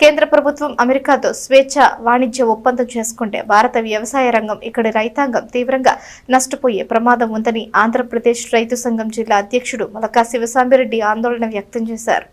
కేంద్ర ప్రభుత్వం అమెరికాతో స్వేచ్ఛ వాణిజ్య ఒప్పందం చేసుకుంటే భారత వ్యవసాయ రంగం, ఇక్కడి రైతాంగం తీవ్రంగా నష్టపోయే ప్రమాదం ఉందని ఆంధ్రప్రదేశ్ రైతు సంఘం జిల్లా అధ్యక్షుడు మొలకా శివసాంబిరెడ్డి ఆందోళన వ్యక్తం చేశారు.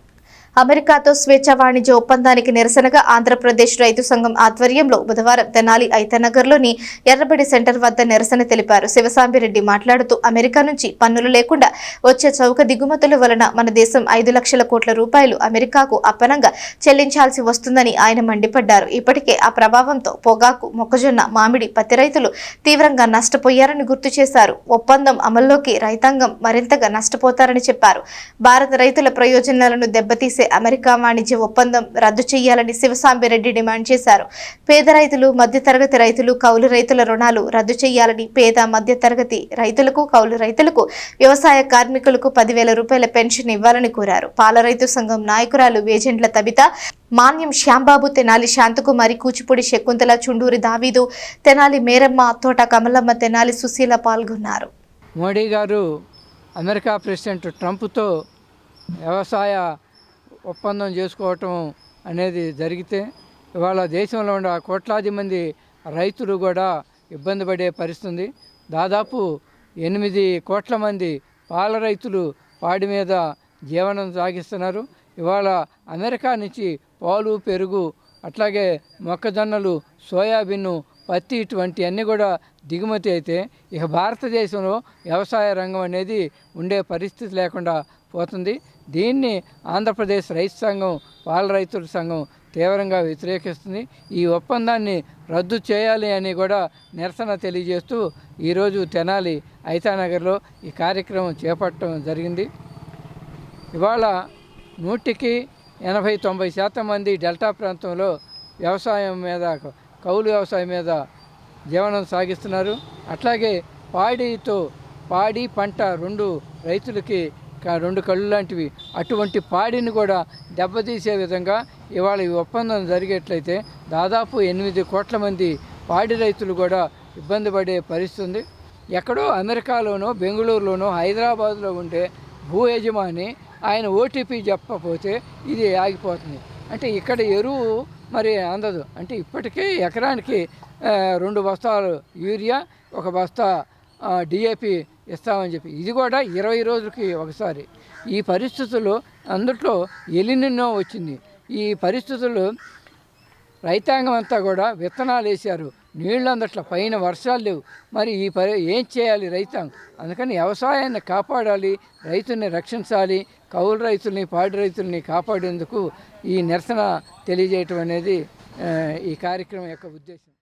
అమెరికాతో స్వేచ్ఛ వాణిజ్య ఒప్పందానికి నిరసనగా ఆంధ్రప్రదేశ్ రైతు సంఘం ఆధ్వర్యంలో బుధవారం తెనాలి ఐతనగర్లోని ఎర్రబడి సెంటర్ వద్ద నిరసన తెలిపారు. శివసాంబిరెడ్డి మాట్లాడుతూ అమెరికా నుంచి పన్నులు లేకుండా వచ్చే చౌక దిగుమతుల వలన మన దేశం 5 లక్షల కోట్ల రూపాయలు అమెరికాకు అప్పనంగా చెల్లించాల్సి వస్తుందని ఆయన మండిపడ్డారు. ఇప్పటికే ఆ ప్రభావంతో పొగాకు, మొక్కజొన్న, మామిడి, పత్తి రైతులు తీవ్రంగా నష్టపోయారని గుర్తు చేశారు. ఒప్పందం అమల్లోకి రైతాంగం మరింతగా నష్టపోతారని చెప్పారు. భారత రైతుల ప్రయోజనాలను దెబ్బతీసే అమెరికా వాణిజ్య ఒప్పందం రద్దు చేయాలని శివసాంబిరెడ్డి డిమాండ్ చేశారు. పేద రైతులు, మధ్యతరగతి రైతులు, కౌలు రైతుల రుణాలు రద్దు చేయాలని, పేద మధ్యతరగతి రైతులకు, కౌలు రైతులకు, వ్యవసాయ కార్మికులకు 10,000 రూపాయల పెన్షన్ ఇవ్వాలని కోరారు. పాల రైతు సంఘం నాయకురాలు వేజెండ్ల తబిత, మాన్యం శ్యాంబాబు, తెనాలి శాంతకుమారి, కూచిపూడి శకుంతల, చుండూరి దావీదు, తెనాలి మేరమ్మ, తోట కమలమ్మ, తెనాలి సుశీల పాల్గొన్నారు. మోడీ గారు అమెరికా ప్రెసిడెంట్ ట్రంప్తో వ్యవసాయ ఒప్పందం చేసుకోవటం అనేది జరిగితే ఇవాళ దేశంలో ఉన్న కోట్లాది మంది రైతులు కూడా ఇబ్బంది పడే పరిస్థితి. దాదాపు 8 కోట్ల మంది పాల రైతులు పాడి మీద జీవనం సాగిస్తున్నారు. ఇవాళ అమెరికా నుంచి పాలు, పెరుగు, అట్లాగే మొక్కజొన్నలు, సోయాబీన్, పత్తి ఇటువంటి అన్నీ కూడా దిగుమతి అయితే ఇక భారతదేశంలో వ్యవసాయ రంగం అనేది ఉండే పరిస్థితి లేకుండా పోతుంది. దీన్ని ఆంధ్రప్రదేశ్ రైతు సంఘం, పాల రైతుల సంఘం తీవ్రంగా వ్యతిరేకిస్తుంది. ఈ ఒప్పందాన్ని రద్దు చేయాలి అని కూడా నిరసన తెలియజేస్తూ ఈరోజు తెనాలి ఐతానగర్లో ఈ కార్యక్రమం చేపట్టడం జరిగింది. ఇవాళ 100-90% మంది డెల్టా ప్రాంతంలో వ్యవసాయం మీద, కౌలు వ్యవసాయం మీద జీవనం సాగిస్తున్నారు. అట్లాగే పాడి పంట 2 రైతులకి 2 కళ్ళు లాంటివి. అటువంటి పాడిని కూడా దెబ్బతీసే విధంగా ఇవాళ ఈ ఒప్పందం జరిగేట్లయితే దాదాపు 8 కోట్ల మంది పాడి రైతులు కూడా ఇబ్బంది పడే పరిస్థితి ఉంది. ఎక్కడో అమెరికాలోనో, బెంగళూరులోనో, హైదరాబాద్లో ఉండే భూ యజమాని ఆయన ఓటీపీ చెప్పకపోతే ఇది ఆగిపోతుంది. అంటే ఇక్కడ ఎరువు మరి అందదు. అంటే ఇప్పటికే ఎకరానికి 2 బస్తాలు యూరియా, 1 బస్తా డిఏపి ఇస్తామని చెప్పి ఇది కూడా 20 రోజులకి ఒకసారి. ఈ పరిస్థితుల్లో అందుట్లో ఎలినినో వచ్చింది. ఈ పరిస్థితుల్లో రైతాంగం అంతా కూడా విత్తనాలు వేశారు, నీళ్ళు అందట్ల, పైన వర్షాలు లేవు. మరి ఏం చేయాలి రైతాంగం? అందుకని వ్యవసాయాన్ని కాపాడాలి, రైతుల్ని రక్షించాలి, కౌలు రైతుల్ని, పాడి రైతుల్ని కాపాడేందుకు ఈ నిరసన తెలియజేయటం అనేది ఈ కార్యక్రమం యొక్క ఉద్దేశం.